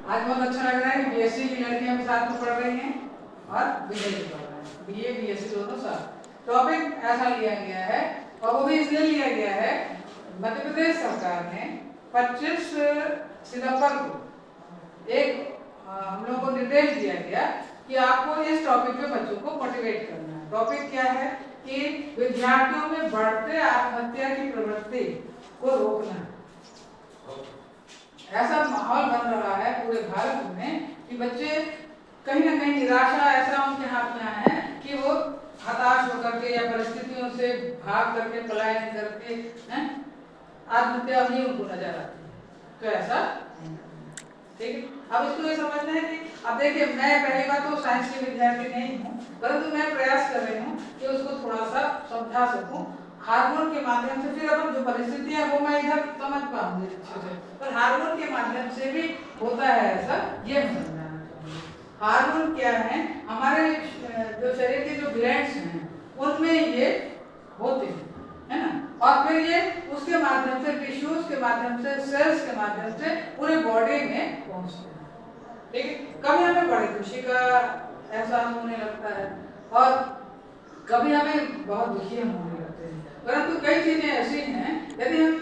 आज बहुत अच्छा लग रहा है कि बीएससी की लड़कियां भी साथ में पढ़ रही हैं और बीए भी पढ़ रहे हैं, बीए बीएससी दोनों साथ। टॉपिक ऐसा लिया गया है और वो भी इसलिए लिया गया है, मध्य प्रदेश सरकार ने 25 सितंबर को एक हम लोगों को निर्देश दिया गया कि आपको इस टॉपिक पे बच्चों को मोटिवेट करना है। टॉपिक क्या है कि विद्यार्थियों में बढ़ते आत्महत्या की प्रवृत्ति को रोकना। ऐसा माहौल बन रहा है पूरे भारत में कि बच्चे कहीं ना कहीं निराशा ऐसा उनके हाथ में है कि वो हताश होकर के या परिस्थितियों से भाग करके पलायन करके आत्महत्या भी उनको नजर आती है। तो ऐसा ठीक है। अब इसको ये समझना है कि अब देखिए, मैं पहली बात तो साइंस की विद्यार्थी नहीं हूँ, परंतु मैं प्रयास कर रही हूँ कि उसको थोड़ा सा समझा सकूँ हार्मोन के माध्यम से। फिर अपन जो परिस्थितियां वो मैं इधर समझ पाऊंगी अच्छे से, पर हार्मोन के माध्यम से भी होता है ऐसा, ये समझना चाहिए। हार्मोन क्या है, हमारे जो शरीर के जो ग्लैंड्स हैं उनमें ये होते हैं, है ना, और फिर ये उसके माध्यम से टिश्यूज के माध्यम से सेल्स के माध्यम से पूरे बॉडी में पहुंचते हैं। ठीक है। कभी हमें बड़ी खुशी का एहसास होने लगता है और कभी हमें बहुत दुखी हम होने लगते हैं, परंतु कई चीजें ऐसी हैं यदि हम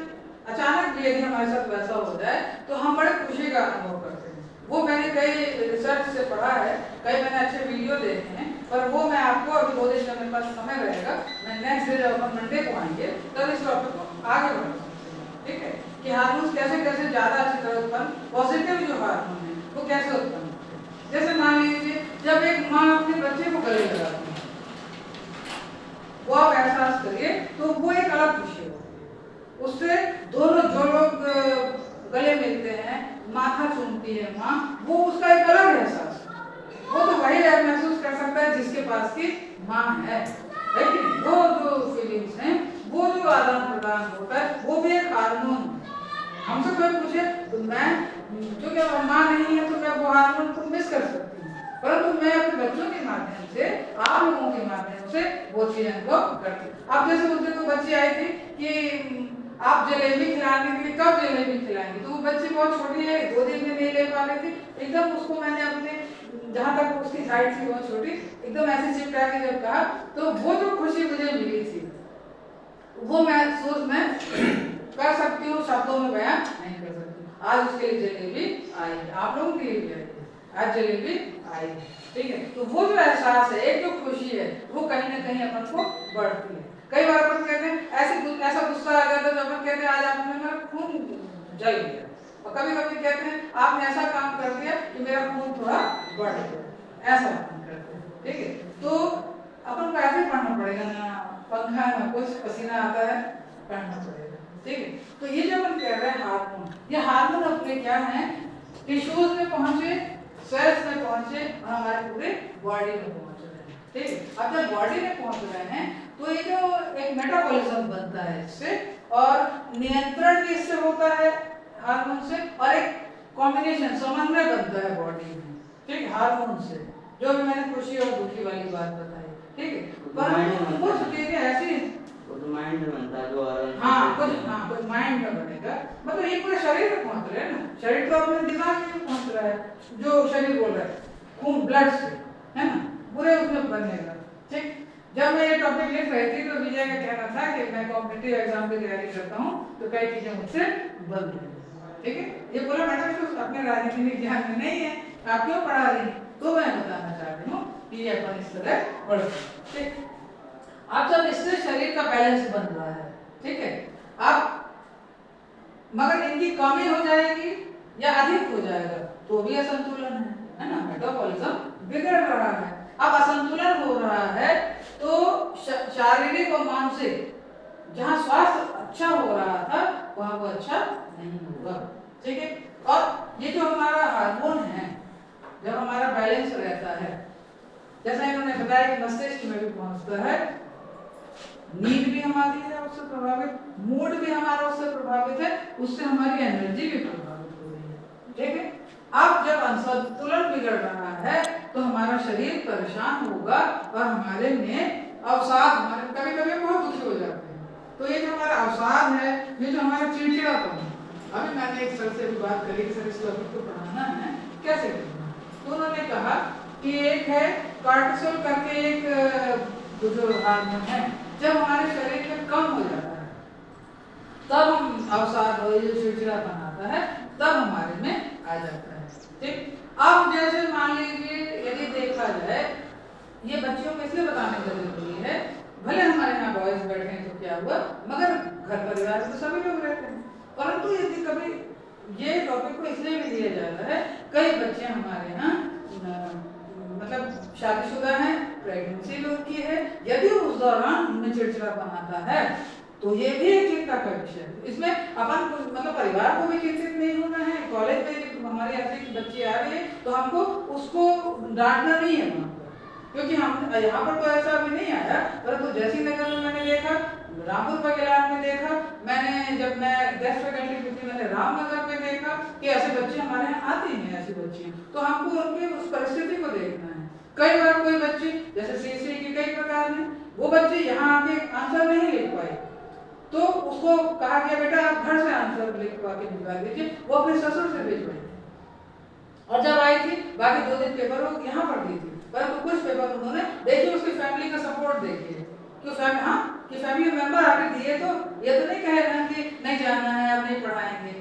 अचानक भी यदि हमारे साथ वैसा हो जाए तो हम बड़े खुशी का अनुभव करते हैं। वो मैंने कई रिसर्च से पढ़ा है, कई मैंने अच्छे वीडियो देखे हैं, पर वो मैं आपको अभी 2 दिन का मेरे पास समय रहेगा, मैं नेक्स्ट डे जब अपन मंडे को आएंगे तब इस टॉपिक को आगे बढ़ा सकते हैं। ठीक है, कि हार्मोन्स कैसे कैसे ज्यादा अच्छी तरह उत्पन्न, पॉजिटिव जो हार्मोन है वो कैसे उत्पन्न होते हैं। जैसे मान लीजिए जब एक माँ अपने बच्चे को गले लगाती है, वो आप एहसास करिए तो वो एक अलग खुशी होती है। उससे दोनों जो लोग गले मिलते हैं, माथा चूमती है माँ, वो उसका एक अलग एहसास है। वो तो वही महसूस कर सकता है जिसके पास की माँ है कि वो जो फीलिंग्स हैं, वो जो आदान प्रदान होता है, वो भी एक हार्मोन। हमसे कोई पूछे तो मैं, क्योंकि माँ नहीं है तो मैं वो हार्मोन को मिस कर सकती हूँ, परंतु मैं अपने बच्चों के माध्यम से, आप लोगों के माध्यम से वो चीज अनुभव करती हूँ। अब जैसे उस दिन तो बच्ची आई थी कि आप जलेबी खिलाने के लिए कब जलेबी खिलाएंगे, तो वो बच्ची बहुत छोटी है, 2 दिन में नहीं ले पा रही थी। एकदम उसको मैंने अपने जहाँ तक उसकी हाइट थी बहुत छोटी, एकदम ऐसे चिपका के जब कहा तो वो जो खुशी मुझे मिली थी वो महसूस मैं कर सकती हूँ, शब्दों में बयान नहीं कर सकती। आज उसके लिए जलेबी आई, आप लोगों के लिए भी आई है, आज जलेबी आई है। ठीक है, तो वो जो एहसास है, एक जो खुशी है, वो कहीं ना कहीं अपन को बढ़ती है। कई बार अपन कहते हैं ऐसा गुस्सा आ जाता है तो अपन कहते हैं आज आपने मेरा खून जल गया, और कभी कभी कहते हैं आपने ऐसा काम कर दिया कि मेरा खून थोड़ा बढ़ गया, ऐसा अपन करते हैं। ठीक है, तो अपन को ऐसे पढ़ना पड़ेगा ना, पंखा ना कुछ पसीना आता है, पढ़ना पड़ेगा। ठीक है, तो ये जो अपन कह रहे हैं हार्मोन, ये हार्मोन अपने क्या है, टिश्यूज में पहुंचे, सेल्स में पहुंचे और हमारे पूरे बॉडी में पहुंच रहे हैं। ठीक है, अब जब बॉडी में पहुंच रहे हैं तो ये जो एक मेटाबॉलिज्म बनता है इससे, और नियंत्रण भी इससे होता है हार्मोन से, और एक कॉम्बिनेशन समन्वय बनता है बॉडी में। ठीक, हार्मोन से, जो भी मैंने खुशी और दुखी वाली बात बताई। ठीक है, पर कुछ चीजें ऐसी माइंड में बनता है जो कुछ माइंड में बनेगा, मतलब ये पूरे शरीर में पहुंच रहा है ना, शरीर तो अपने दिमाग में पहुंच रहा है, जो शरीर बोल रहा है खून ब्लड से, है ना, पूरे उसमें बनेगा। ठीक, जब मैं ये टॉपिक लिख रही थी तो विजय का कहना था कि मैं कॉम्पिटिटिव एग्जाम की तैयारी करता हूँ तो कई चीजें मुझसे बन रही। ठीक है, ये पूरा मैटर तो अपने राजनीतिक ज्ञान में नहीं है, आप क्यों पढ़ा रही, तो मैं बताना चाहती हूँ कि ये अपन इस तरह पढ़। ठीक, अब जब इससे शरीर का बैलेंस बन रहा है, ठीक है, अब मगर इनकी कमी हो जाएगी या अधिक हो जाएगा तो भी असंतुलन है ना, मेटाबॉलिज्म बिगड़ रहा है। अब असंतुलन हो रहा है तो शारीरिक और मानसिक जहाँ स्वास्थ्य अच्छा हो रहा था वहाँ वो अच्छा नहीं होगा। ठीक है, और ये जो हमारा हार्मोन है, जब हमारा बैलेंस रहता है, जैसा इन्होंने बताया कि मस्तिष्क में भी पहुंचता है, नींद भी हमारी है उससे प्रभावित, मूड भी हमारा उससे प्रभावित है, उससे हमारी एनर्जी भी प्रभावित हो रही है। ठीक है, अब जब असंतुलन बिगड़ रहा है तो हमारा शरीर परेशान होगा और हमारे में अवसाद, हमारे कभी कभी बहुत दुखी हो जाते हैं। तो ये जो हमारा अवसाद है, ये जो हमारा चिड़चिड़ापन है, अभी मैंने एक सर से भी बात करी कि सर इस टॉपिक को पढ़ाना है कैसे करना है? तो उन्होंने कहा कि एक है कार्टिसोल करके एक जो हार्मोन है, जब हमारे शरीर में कम हो जाता है तब हम अवसाद हो, ये चिड़चिड़ापन आता है, तब हमारे में आ जाता है। ठीक, अब जैसे मान लीजिए यदि देखा जाए, ये बच्चियों को इसलिए बताने का जरूरी है, भले हमारे यहाँ बॉयज बैठे हैं तो क्या हुआ, मगर घर परिवार में तो सभी लोग रहते हैं। परंतु यदि कभी ये टॉपिक को इसलिए भी लिया जाता है, कई बच्चे हमारे यहाँ मतलब शादीशुदा हैं, प्रेगनेंसी लोग की है, यदि उस दौरान उनमें चिड़चिड़ापन आता है तो ये भी एक चिंता का विषय है। इसमें अपन मतलब परिवार को भी चिंतित नहीं होना है। कॉलेज में हमारी ऐसी बच्ची आ रही है तो हमको उसको डांटना नहीं है वहाँ पर, क्योंकि हम यहाँ पर तो ऐसा अभी नहीं आया, परंतु जैसी नगर में मैंने देखा, रामपुर बगेलान में देखा, मैंने जब मैं गेस्ट फैकल्टी में थी मैंने रामनगर में देखा कि ऐसे बच्चे हमारे यहाँ आती हैं, ऐसी बच्चियाँ, तो हमको उनकी उस परिस्थिति को देखना है। कई बार कोई बच्ची जैसे सीसी के कई प्रकार हैं, वो बच्चे यहाँ आके आंसर नहीं लिख पाए तो उसको कहा गया बेटा आप घर से आंसर लिखवा के भिजवा दीजिए, वो अपने ससुर से भिजवाई और जब आई थी बाकी 2 दिन पेपर वो यहाँ पर दी थी, परंतु कुछ पेपर उन्होंने देखिए उसकी फैमिली का सपोर्ट देखिए कि फैमिली मेंबर आके दिए, तो ये तो नहीं कह रहे हैं कि नहीं जाना है आप नहीं पढ़ाएंगे,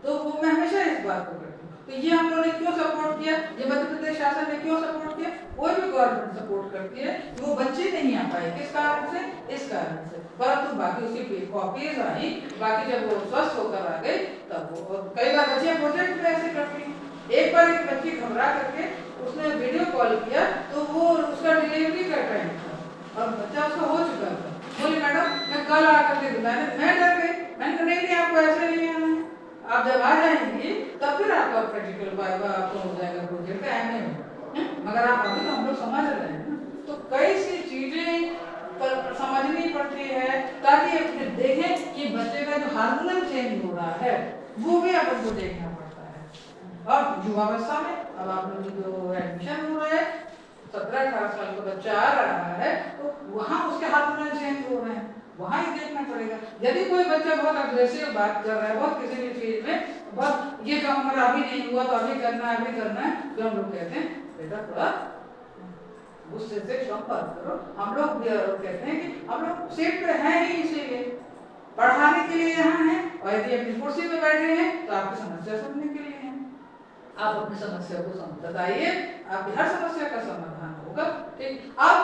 तो वो मैं हमेशा इस बात को करती हूँ। तो ये हम लोगों ने क्यों सपोर्ट किया, ये मध्य प्रदेश शासन ने क्यों सपोर्ट किया, कोई भी गवर्नमेंट सपोर्ट करती है कि वो बच्चे नहीं आ पाए, किस कारण से, इस कारण से, परंतु बाकी उसकी कॉपीज आई, बाकी जब वो स्वस्थ होकर आ गई तब वो, कई बार बच्चियां प्रोजेक्ट में ऐसे करती हैं। एक बार एक बच्ची घबरा करके उसने वीडियो कॉल किया तो वो उसका डिलीवरी का टाइम था और बच्चा उसका हो चुका था, बोली मैडम मैं कल आकर के मैं डर गई, मैंने कहा नहीं आपको ऐसे नहीं आना है, आप जब आ जाएंगी तब फिर आपका प्रैक्टिकल वाइवा आपको हो जाएगा, प्रोजेक्ट का एम है, मगर आप अभी तो हम लोग समझ रहे हैं ना। तो कई सी चीजें पर समझनी पड़ती है ताकि देखें कि बच्चे का जो हार्मोनल चेंज हो रहा है वो भी अपन को देखना पड़ता है। और युवावस्था में अब आप लोग जो एडमिशन हो रहा है, 17-18 साल का बच्चा आ रहा है तो वहाँ उसके हार्मोनल चेंज हो रहे हैं, वहाँ ही देखना पड़ेगा। यदि कोई बच्चा बहुत अग्रेसिव बात कर रहा है, बहुत किसी भी चीज में बहुत ये काम मेरा अभी नहीं हुआ तो अभी करना है, तो हम लोग कहते हैं बेटा थोड़ा गुस्से से कम बात करो। हम लोग कहते हैं कि हम लोग सीट पे हैं ही इसीलिए पढ़ाने के लिए यहाँ हैं, और यदि अपनी कुर्सी पे बैठे हैं तो आपकी समस्या सुनने के लिए हैं। आप अपनी समस्या को बताइए, आपकी हर समस्या का समाधान होगा। ठीक, अब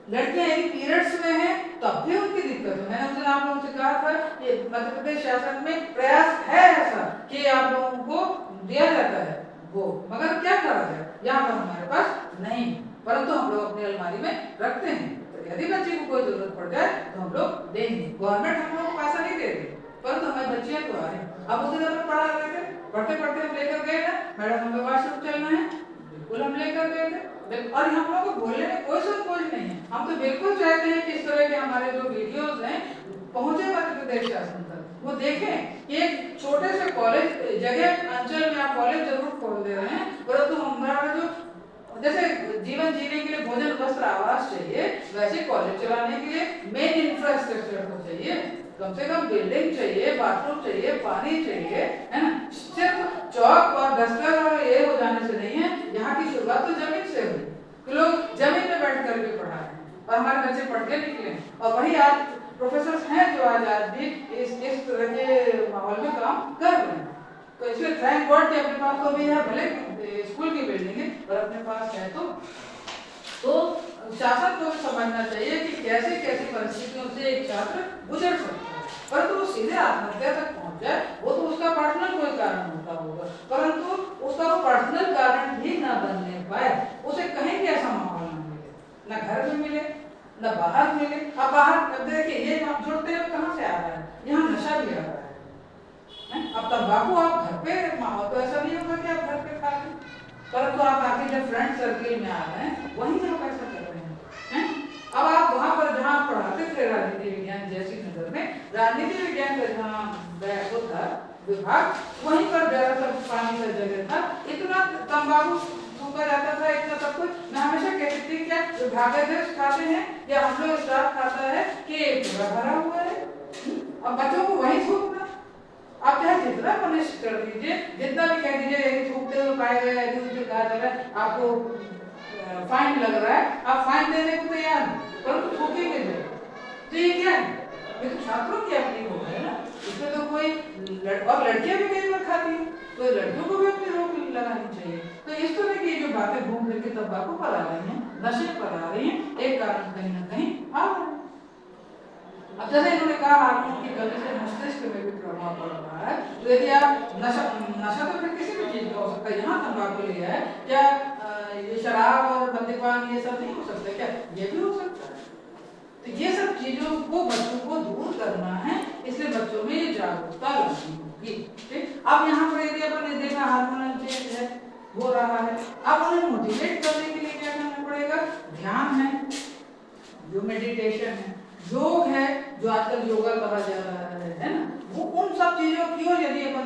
लड़कियां यदि पीरियड्स में हैं तब भी उनकी दिक्कत है। मैंने उस दिन आप लोगों से कहा था कि मध्य प्रदेश शासन में प्रयास है ऐसा कि आप लोगों को दिया जाता है वो, मगर क्या करा जाए, यहाँ पर हमारे पास नहीं, परंतु हम लोग अपनी अलमारी में रखते हैं। तो यदि बच्चे को कोई जरूरत पड़ जाए तो हम लोग देंगे, गवर्नमेंट हम लोग को पैसा नहीं दे रही, परंतु हमारी बच्चियां तो आ रही। अब उस दिन हम पढ़ा रहे थे, पढ़ते पढ़ते हम लेकर गए ना, मैडम हमें वॉशरूम चलना है, बिल्कुल हम लेकर गए थे, और हम लोग को बोलने में कोई संकोच नहीं है। हम तो बिल्कुल चाहते हैं कि इस तरह के हमारे जो वीडियोस हैं पहुंचे मध्य प्रदेश शासन तक, वो देखें कि एक छोटे से कॉलेज जगह अंचल में आप कॉलेज जरूर खोल दे रहे हैं, परंतु हमारा जो जैसे जीवन जीने के लिए भोजन वस्त्र आवास चाहिए, वैसे कॉलेज चलाने के लिए मेन इंफ्रास्ट्रक्चर तो चाहिए, कम से कम बिल्डिंग चाहिए, बाथरूम चाहिए, पानी चाहिए, है ना। सिर्फ चौक और डस्टर और ये हो जाने से नहीं है, यहाँ की शुरुआत तो जमीन से हुई, तो लोग जमीन में बैठ करके पढ़ा रहे हैं और हमारे बच्चे पढ़ के निकले, और वही आज प्रोफेसर हैं जो आज भी इस तरह के माहौल में काम कर रहे हैं। तो इसलिए थैंक गॉड कि अपने पास तो भी है, भले स्कूल की बिल्डिंग है पर अपने पास है। तो शासन को भी समझना चाहिए कि कैसे कैसी परिस्थितियों से एक छात्र गुजर सकता है, परंतु वो सीधे आत्महत्या तक पहुंच जाए वो तो उसका पर्सनल कोई कारण होता होगा, परंतु उसका वो पर्सनल कारण भी ना बनने पाए, उसे कहीं भी ऐसा माहौल ना मिले, ना घर में मिले ना बाहर मिले। अब बाहर देखिए ये जुड़ते हुए कहाँ से आ रहा है, यहाँ नशा भी आ रहा है। अब तंबाकू आप घर पे, माहौल तो ऐसा नहीं होगा कि आप घर पे खा लें, परंतु आप आके जब फ्रेंड सर्किल में आ रहे हैं वहीं आप ऐसा कर रहे हैं। अब आप वहाँ पर जहाँ पढ़ाते थे राजनीति विज्ञान जैसी नगर में, राजनीति विज्ञान का जहाँ वो था विभाग, वहीं पर जरा सा पानी का जगह था, इतना तंबाकू फूका जाता था, इतना सब कुछ। मैं हमेशा कहती थी क्या विभागाध्यक्ष खाते हैं या हम लोग स्टाफ खाता है कि पूरा भरा हुआ है, अब बच्चों को वहीं थूकना। आप चाहे जितना पनिश कर दीजिए, जितना भी कह दीजिए यदि थूकते हुए पाए गए, यदि उनसे कहा जा रहा है आपको फाइन लग रहा है, आप फाइन देने को तैयार हैं, परंतु थूकेंगे नहीं। तो ये क्या है? ये तो छात्रों की अपनी हो है ना, इसमें तो कोई और लड़कियां भी कई बार खाती हैं, तो लड़कियों को भी अपनी रोक लगानी चाहिए। तो इस तरह की जो बातें घूम फिर के तंबाकू पर आ रही हैं, नशे पर आ रही हैं, एक कारण कहीं ना कहीं आ रहा है। अब जैसे इन्होंने कहा हार्मोन की कमी से मस्तिष्क में भी प्रभाव पड़ रहा है, तो यदि आप नशा तो फिर किसी भी चीज का हो सकता है, यहाँ तंबाकू लिया है, क्या ये शराब और मद्यपान ये सब नहीं हो सकता क्या? ये भी हो सकता है। तो ये सब चीजों को बच्चों को दूर करना है, इसलिए बच्चों में ये जागरूकता लानी होगी। ठीक, अब यहाँ पर यदि अपन ने देखा हार्मोनल चेंज है, हो रहा है, अब उन्हें मोटिवेट करने के लिए क्या करना पड़ेगा? ध्यान है, जो मेडिटेशन है, योग है, जो आजकल योगा कहा जा रहा है ना, वो उन सब चीजों की ओर यदि अपन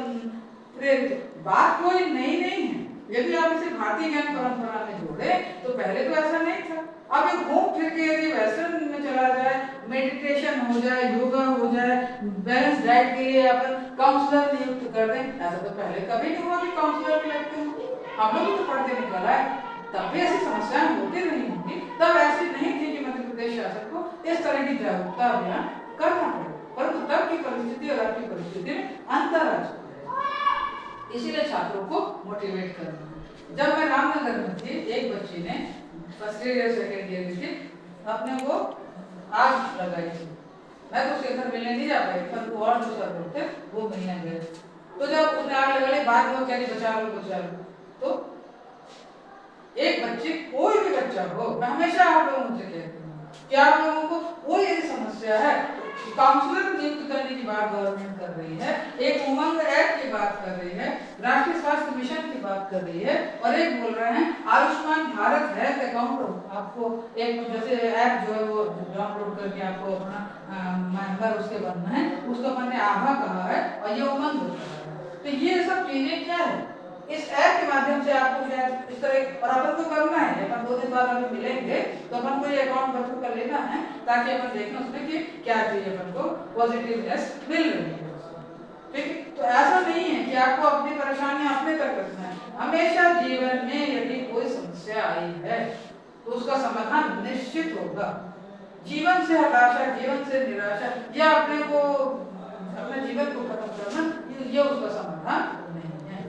प्रेरित, बात कोई नई नहीं है। यदि आप इसे भारतीय ज्ञान परंपरा में जोड़े तो पहले तो ऐसा नहीं था। अब एक घूम फिर के यदि वेस्टर्न में चला जाए, मेडिटेशन हो जाए, योगा हो जाए, बैलेंस डाइट के लिए अपन काउंसलर नियुक्त कर दें, ऐसा तो पहले कभी नहीं हुआ कि काउंसलर भी लगते हों। हम लोग तो पढ़ते निकल आए, तब भी ऐसी समस्याएं होती रही होंगी, तब ऐसी नहीं थी कि मध्य प्रदेश शासन को इस तरह की जागरूकता अभियान करना पड़े, परंतु तब की परिस्थिति और अब की परिस्थिति में अंतर आ चुका है। इसीलिए छात्रों को मोटिवेट करना है। जब मैं रामनगर में थी, एक बच्ची ने फर्स्ट ईयर सेकेंड ईयर में थी, अपने को आग लगाई थी। मैं तो उसके घर मिलने नहीं जा पाई, पर और जो सर लोग थे वो मिलने गए। तो जब उसने आग लगा ली, बाद में वो कह रही बचा लो, तो एक बच्चे, कोई भी बच्चा हो, मैं हमेशा आप लोगों से कहती हूँ कि आप लोगों को कोई ऐसी समस्या है, काउंसलर नियुक्त करने की बात गवर्नमेंट कर रही है, एक उमंग एक्ट की बात कर रही है, राष्ट्रीय स्वास्थ्य मिशन की बात कर रही है, और एक बोल रहे हैं आयुष्मान भारत हेल्थ अकाउंट, आपको एक जैसे ऐप जो है वो डाउनलोड करके आपको अपना मेंबर उसके बनना है, उसको मैंने आभा कहा है और ये उमंग कहा है। तो ये सब चीजें क्या है, इस ऐप के माध्यम से आपको शायद इस तरह, और अपन को करना है, अपन 2 दिन बाद अभी मिलेंगे तो अपन को ये अकाउंट बच्चों का लेना है, ताकि अपन देखें उसमें कि क्या चीज अपन को पॉजिटिवनेस मिल रही है। ठीक, तो ऐसा नहीं है कि आपको अपनी परेशानियां अपने तक रखना है। हमेशा जीवन में यदि कोई समस्या आई है तो उसका समाधान निश्चित होगा। जीवन से हताशा, जीवन से निराशा या अपने को, अपने जीवन को खत्म करना, ये उसका समाधान नहीं है।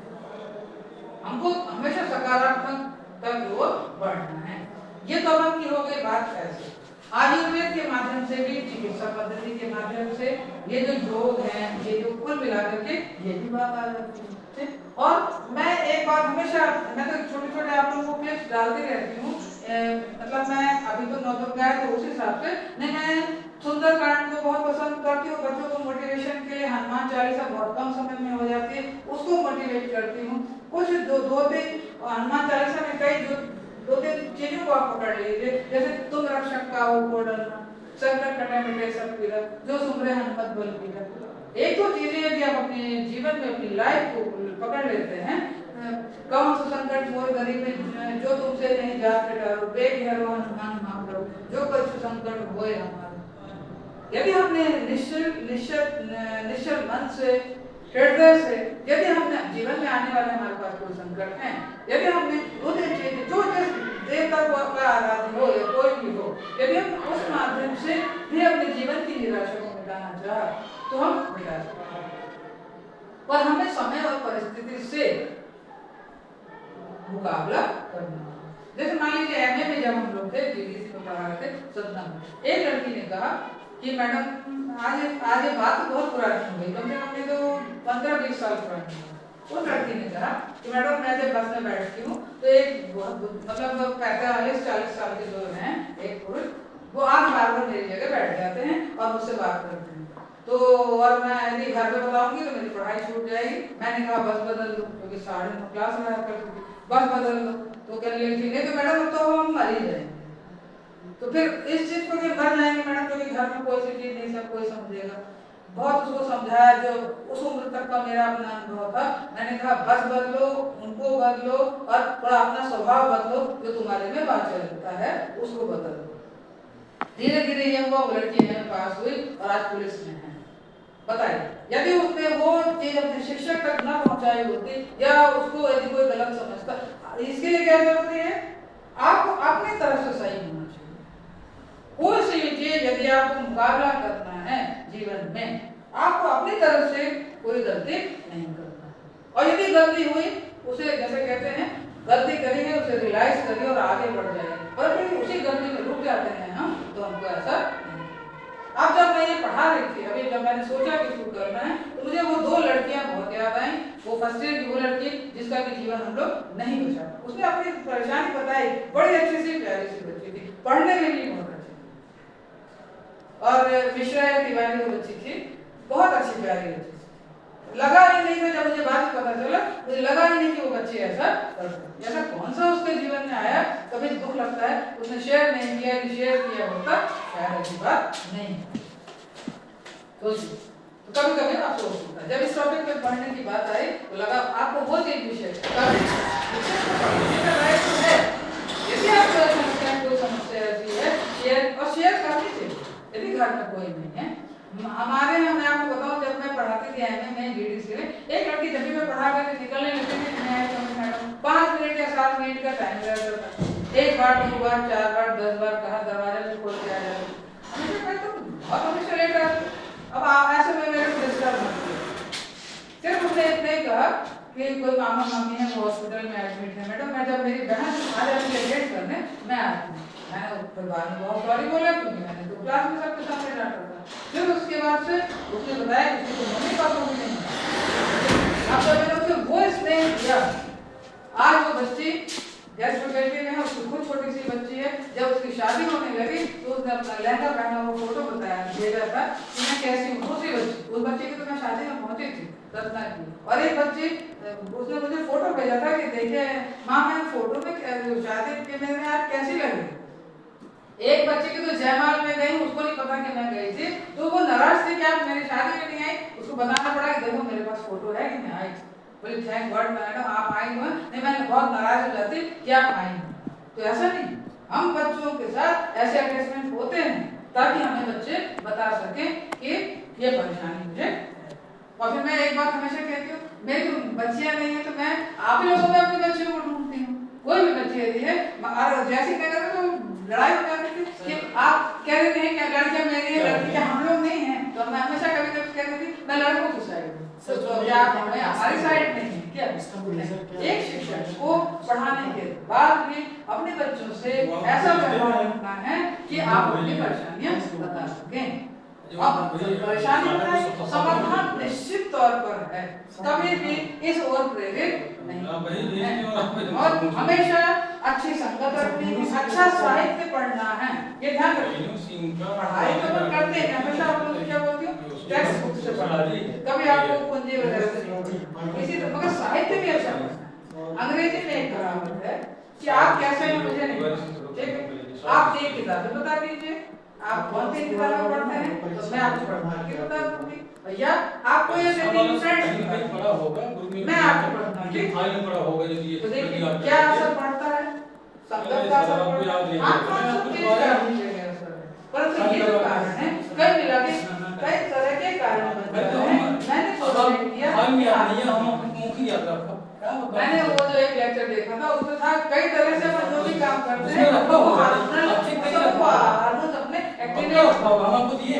हमको हमेशा सकारात्मक की ओर बढ़ना है। ये तो अब की हो गई बात ऐसे। आयुर्वेद के माध्यम से भी, चिकित्सा पद्धति के माध्यम से, ये जो योग है, ये जो कुल मिलाकर के ये भी बात आ जाती है। और मैं एक बात हमेशा, मैं तो छोटे-छोटे आप लोगों को क्लिप्स डालती रहती हूँ, मतलब मैं अभी तो नवदुर्गा है तो उस हिसाब से नहीं, मैं सुंदरकांड को बहुत पसंद करती हूँ। बच्चों को मोटिवेशन के लिए हनुमान चालीसा बहुत कम समय में हो जाती है, उसको मोटिवेट करती हूँ। कुछ दो दिन हनुमान चालीसा में कई जो 2-3 चीजों को आप पकड़ लीजिए, जैसे तुम रक्षक का हो डरना, संकट कटे मिटे सब पीड़ा, जो सुमरे हनुमत बल पीड़ा। एक दो चीजें यदि आप अपने जीवन में, अपनी लाइफ को पकड़ लेते हैं, कौन सा संकट मोर गरीब में जो तुमसे नहीं जात कटारो, बेघर हनुमान महाप्रभु, जो कुछ संकट होए हमारा। यदि हमने निश्चल मन से, हृदय से, यदि हमने जीवन में आने वाले हमारे पास कोई संकट है, यदि हमने जो जिस देवता का आराधना हो या कोई भी हो, यदि हम उस माध्यम से भी अपने जीवन की निराशा को मिटाना चाहे तो हम मिटा सकते हैं। पर हमें समय और परिस्थिति से मुकाबला करना। जैसे मान लीजिए एमए में जब हम लोग थे, जीडीसी में पढ़ा रहे थे, सतना में एक लड़की ने कहा कि मैडम आज ये बात तो बहुत पुरानी हो गई, कम से कम ये तो 15-20 साल पुरानी है। उस लड़की ने कहा कि मैडम मैं जब बस में बैठती हूँ तो एक मतलब 45-40 साल के जो हैं एक पुरुष, वो आग बार मेरी जगह बैठ जाते हैं और मुझसे बात करते हैं। तो और मैं यदि घर में बताऊंगी तो मेरी पढ़ाई छूट जाएगी। मैंने कहा बस बदल दो, क्योंकि 9:30 क्लास में रहा करती थी, बस बदल दो। तो कहने लगी नहीं तो मैडम तो हम मर ही जाएंगे। तो फिर इस चीज को कि मर जाएंगे मैडम, क्योंकि घर में कोई सी चीज नहीं, सब कोई समझेगा। बहुत उसको समझाया, जो उस उम्र तक का मेरा अपना अनुभव था। मैंने कहा बस बदलो, उनको बदलो और थोड़ा अपना स्वभाव बदलो, जो तुम्हारे में बात चलता है उसको बदलो। धीरे धीरे ये हुआ, वो लड़की में पास हुई और आज पुलिस में है। बताइए, यदि उसने वो चीज अपने शिक्षक तक न पहुंचाई होती या उसको यदि कोई गलत समझता, इसके लिए क्या जरूरी है? आपको अपनी तरफ से सही होना चाहिए। कोई सी भी चीज यदि आपको मुकाबला करना है जीवन में, आपको अपनी तरफ से कोई गलती नहीं करना। और यदि गलती हुई, उसे जैसे कहते हैं गलती करेंगे उसे रियलाइज करिए और आगे बढ़ जाएंगे। पर यदि उसी गलती में रुक जाते हैं हम, तो हमको ऐसा नहीं। अब जब मैं ये पढ़ा रही थी, अभी जब मैंने सोचा कि शुरू करना है, तो मुझे वो दो लड़कियां बहुत याद आई। वो फर्स्ट ईयर की वो लड़की जिसका कि जीवन हम लोग नहीं बचा, उसने अपनी परेशानी बताई, बड़ी अच्छी सी प्यारी सी बच्ची थी, पढ़ने में भी बहुत अच्छी थी। और मिश्रा तिवारी वो बच्ची थी, बहुत अच्छी प्यारी बच्ची थी। लगा ही नहीं था, जब मुझे बाद में पता चला, मुझे लगा ही नहीं कि वो बच्चे ऐसा कर सकते। ऐसा कौन सा उसके जीवन में आया, कभी दुख लगता है उसने शेयर नहीं किया, शेयर किया होता शायद ऐसी बात नहीं। तो कभी कभी अफसोस होता है। जब इस टॉपिक पे पढ़ने की बात आई तो लगा आपको वो चीज विषय है, यदि आपको समस्या कोई समस्या ऐसी है शेयर करनी चाहिए, यदि घर में कोई नहीं है। हमारे यहाँ मैं आपको बताऊं, जब मैं पढ़ाती थी एमए में डीडीसी में, एक लड़की जब भी मैं पढ़ा कर निकलने लगती थी मैडम 5 मिनट या 7 मिनट का टाइम रहता था। एक बार 2 बार 4 बार 10 बार कहा, दरवाजा भी खोल के आ जाए, हमेशा लेट आती। अब ऐसे में मेरे को डिस्टर्ब मत किया। सिर्फ उसने इतना ही कहा कि कोई मामा मामी है वो हॉस्पिटल में एडमिट है मैडम, मैं जब मेरी बहन आ जाती है वेट करने मैं आती हूँ। मैंने परिवार में बहुत सॉरी बोला, क्योंकि मैंने तो क्लास में सबके सामने डांटा था। फिर उसके बाद से उसने बताया कि उसको मम्मी पापा भी नहीं है। अब जब मैंने उसे वो स्नेह किया, आज वो बच्ची गैस फैकल्टी में है, उसकी खुद छोटी सी बच्ची है। जब उसकी शादी होने लगी तो उसने अपना लहंगा पहना वो फोटो बताया भेजा था कि मैं कैसी हूँ। दूसरी बच्ची, उस बच्ची की तो मैं शादी में पहुंची थी रत्ना की, और एक बच्ची उसने मुझे फोटो भेजा था कि देखिए माँ मैं फोटो में शादी के मेरे यार कैसी लगी। एक बच्चे की तो जयमाल में गई, उसको नहीं पता कि मैं गई थी, तो वो नाराज थी कि आप मेरी शादी में नहीं आई। उसको बताना पड़ा कि देखो मेरे पास फोटो है कि मैं आई थी। बोली थैंक गॉड मैडम आप आई हो, नहीं मैंने बहुत नाराज हो जाती कि आप आई हो। तो ऐसा नहीं, हम बच्चों के साथ ऐसे अटैचमेंट होते हैं ताकि हमें बच्चे बता सकें कि ये परेशानी मुझे। और फिर मैं एक बात हमेशा कहती हूँ, मेरी तो बच्चियां नहीं है तो मैं आप ही लोगों में अपनी बच्चियों को ढूंढती हूँ। कोई भी बच्ची यदि है, और जैसी मैं करती तो लड़ाई हो जाती थी कि आप कह रहे हैं कि लड़कियां मेरी है, लड़कियां हम लोग नहीं है। तो मैं हमेशा कभी कभी कहती थी मैं लड़कों की साइड हूँ, तो क्या हमारी साइड नहीं है क्या? एक शिक्षक को पढ़ाने के बाद भी अपने बच्चों से ऐसा व्यवहार रखना है कि आप उनकी परेशानियां बता सकें। अब परेशानी बताएं, समाधान निश्चित तौर पर है, कभी भी इस ओर प्रेरित नहीं। और हमेशा अच्छी संगत रखनी है, अच्छा साहित्य पढ़ना है, ये ध्यान रखिए। पढ़ाई तो अपन करते हैं, हमेशा आप लोग क्या बोलती हो टेक्स्ट बुक से पढ़ा, कभी आपको पूंजी वगैरह से इसी तरह, मगर साहित्य भी अच्छा पढ़ना है। अंग्रेजी में एक कहावत है कि आप कैसे में मुझे नहीं, ठीक है आप एक किताब बता दीजिए आप कौन सी किताब पढ़ते हैं तो मैं आपको पढ़ा के बता दूंगी। भैया आपको ये सेटिंग फ्रेंड्स पढ़ा होगा ग्रुप में, मैं आपको पढ़ा ठीक फाइल में पढ़ा होगा यदि ये तो देखिए क्या असर पड़ता है, संगत का असर पड़ता है। हां सब चीज का असर है, परंतु ये जो कारण है कई मिला के कई तरह के कारण बनते हैं। मैंने सोच किया हम मुखी यात्रा मैंने वो जो एक लेक्चर देखा था उसमें था कई तरह से हम जो भी काम करते हैं वो हार्मोन अपने एक्टिवेट हमको दिए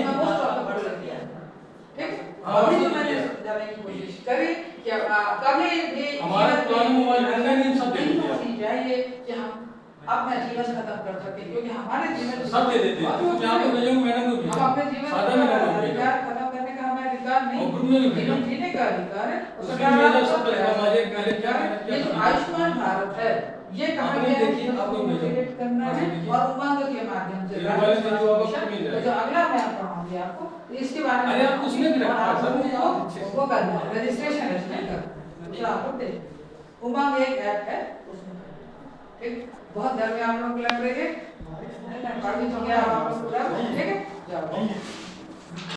ठीक। अभी तो मैंने समझाने की कोशिश करी कि कभी भी हमारा पुराना मोबाइल नहीं सब दे दिया चाहिए कि हम अपना जीवन खत्म कर सके, क्योंकि हमारे जीवन सब दे देते हैं तो क्या को भेजूंगा मैडम को हम अपने जीवन का खत्म करने का हमें अधिकार नहीं, जीवन जीने का अधिकार है। ये जो आयुष्मान भारत है ये कहानी मोटिवेट करना है और उमंग के माध्यम से जो अगला मैं पढ़ाऊंगी आपको इसके बारे में। अरे आप उसमें भी रखा है वो करना रजिस्ट्रेशन इसमें करना आपको दे। उमंग एक ऐप है उसमें, ठीक बहुत घर में आप लोग लग रही है पढ़ भी तो गया आप लोग, ठीक है जाओ।